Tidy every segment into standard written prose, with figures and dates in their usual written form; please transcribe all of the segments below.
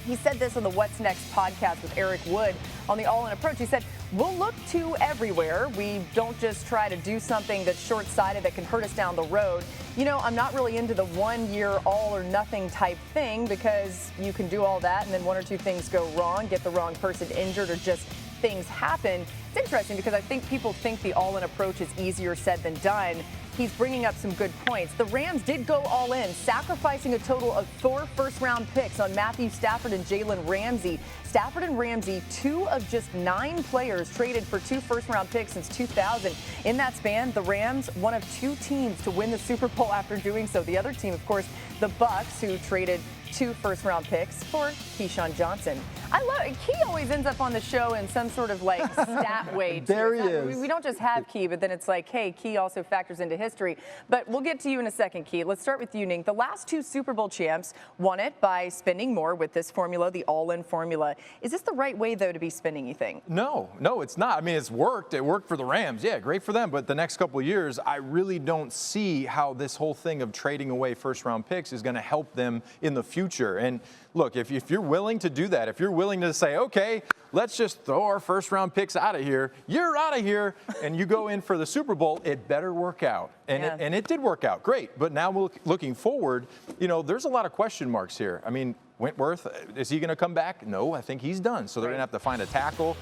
He said this on the What's Next podcast with Eric Wood on the All-In approach. He said, we'll look to everywhere. We don't just try to do something that's short-sighted that can hurt us down the road. You know, I'm not really into the 1 year all or nothing type thing, because you can do all that and then one or two things go wrong, get the wrong person injured, or just things happen. It's interesting because I think people think the all-in approach is easier said than done. He's bringing up some good points. The Rams did go all in, sacrificing a total of 4 first-round picks on Matthew Stafford and Jalen Ramsey. Stafford and Ramsey, 2 of just 9 players traded for 2 first-round picks since 2000. In that span, the Rams, one of 2 teams to win the Super Bowl after doing so. The other team, of course, the Bucs, who traded 2 first-round picks for Keyshawn Johnson. I love it. Key always ends up on the show in some sort of like stat way. There he is. We don't just have Key, but then it's like, hey, Key also factors into history. But we'll get to you in a second, Key. Let's start with you, Ning. The last 2 Super Bowl champs won it by spending more with this formula, the all-in formula. Is this the right way, though, to be spending, you think? No, it's not. I mean, it's worked. It worked for the Rams. Yeah, great for them. But the next couple of years, I really don't see how this whole thing of trading away first-round picks is going to help them in the future. And look, if you're willing to do that, if you're willing to say, okay, let's just throw our first-round picks out of here, you're out of here, and you go in for the Super Bowl, it better work out. And it did work out. Great. But now looking forward, you know, there's a lot of question marks here. I mean, Whitworth, is he going to come back? No, I think he's done. So they're going to have to find a tackle.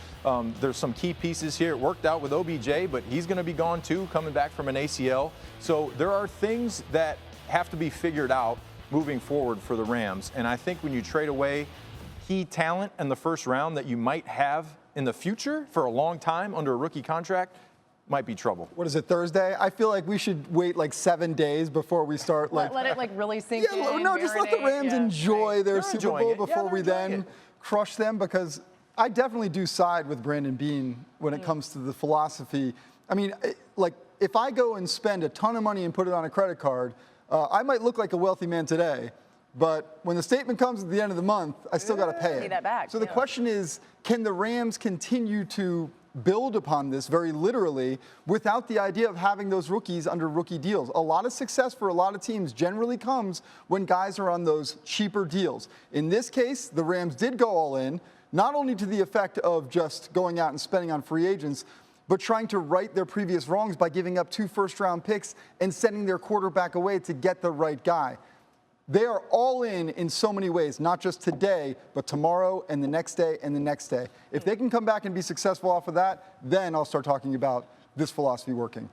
There's some key pieces here. It worked out with OBJ, but he's going to be gone too, coming back from an ACL. So there are things that have to be figured out moving forward for the Rams. And I think when you trade away key talent in the first round that you might have in the future for a long time under a rookie contract, might be trouble. What is it, Thursday? I feel like we should wait like 7 days before we start. Let it like really sink in. No, just let the Rams enjoy their Super Bowl before we then crush them, because I definitely do side with Brandon Beane when it comes to the philosophy. I mean, like, if I go and spend a ton of money and put it on a credit card, I might look like a wealthy man today, but when the statement comes at the end of the month, I still got to pay it. Pay that back. So the question is, can the Rams continue to build upon this very literally without the idea of having those rookies under rookie deals? A lot of success for a lot of teams generally comes when guys are on those cheaper deals. In this case, the Rams did go all in, not only to the effect of just going out and spending on free agents, but trying to right their previous wrongs by giving up 2 first-round picks and sending their quarterback away to get the right guy. They are all in so many ways, not just today, but tomorrow and the next day and the next day. If they can come back and be successful off of that, then I'll start talking about this philosophy working.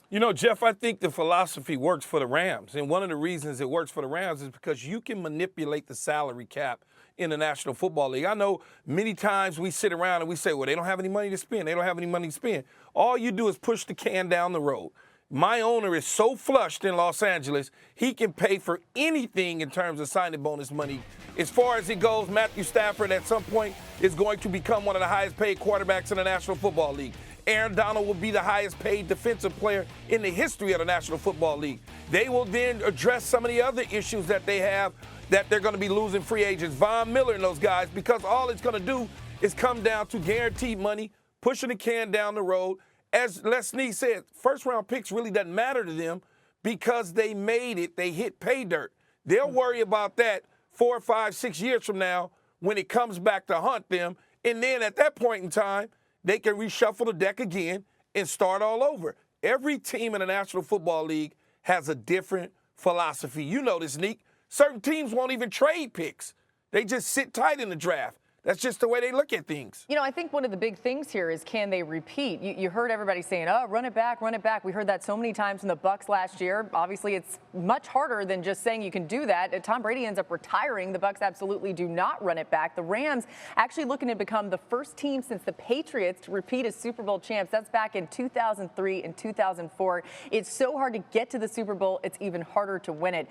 You know, Jeff, I think the philosophy works for the Rams. And one of the reasons it works for the Rams is because you can manipulate the salary cap in the National Football League. I know many times we sit around and we say, well, they don't have any money to spend. They don't have any money to spend. All you do is push the can down the road. My owner is so flushed in Los Angeles, he can pay for anything in terms of signing bonus money. As far as it goes, Matthew Stafford at some point is going to become one of the highest paid quarterbacks in the National Football League. Aaron Donald will be the highest paid defensive player in the history of the National Football League. They will then address some of the other issues that they have, that they're going to be losing free agents, Von Miller and those guys, because all it's going to do is come down to guaranteed money, pushing the can down the road. As Leslie said, first-round picks really doesn't matter to them because they made it. They hit pay dirt. They'll worry about that 4, 5, 6 years from now when it comes back to haunt them. And then at that point in time, they can reshuffle the deck again and start all over. Every team in the National Football League has a different philosophy. You know this, Neek. Certain teams won't even trade picks. They just sit tight in the draft. That's just the way they look at things. You know, I think one of the big things here is, can they repeat? You heard everybody saying, oh, run it back, run it back. We heard that so many times in the Bucs last year. Obviously, it's much harder than just saying you can do that. Tom Brady ends up retiring. The Bucs absolutely do not run it back. The Rams actually looking to become the first team since the Patriots to repeat as Super Bowl champs. That's back in 2003 and 2004. It's so hard to get to the Super Bowl. It's even harder to win it.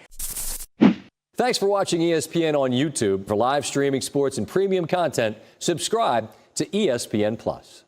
Thanks for watching ESPN on YouTube. For live streaming sports and premium content, subscribe to ESPN+.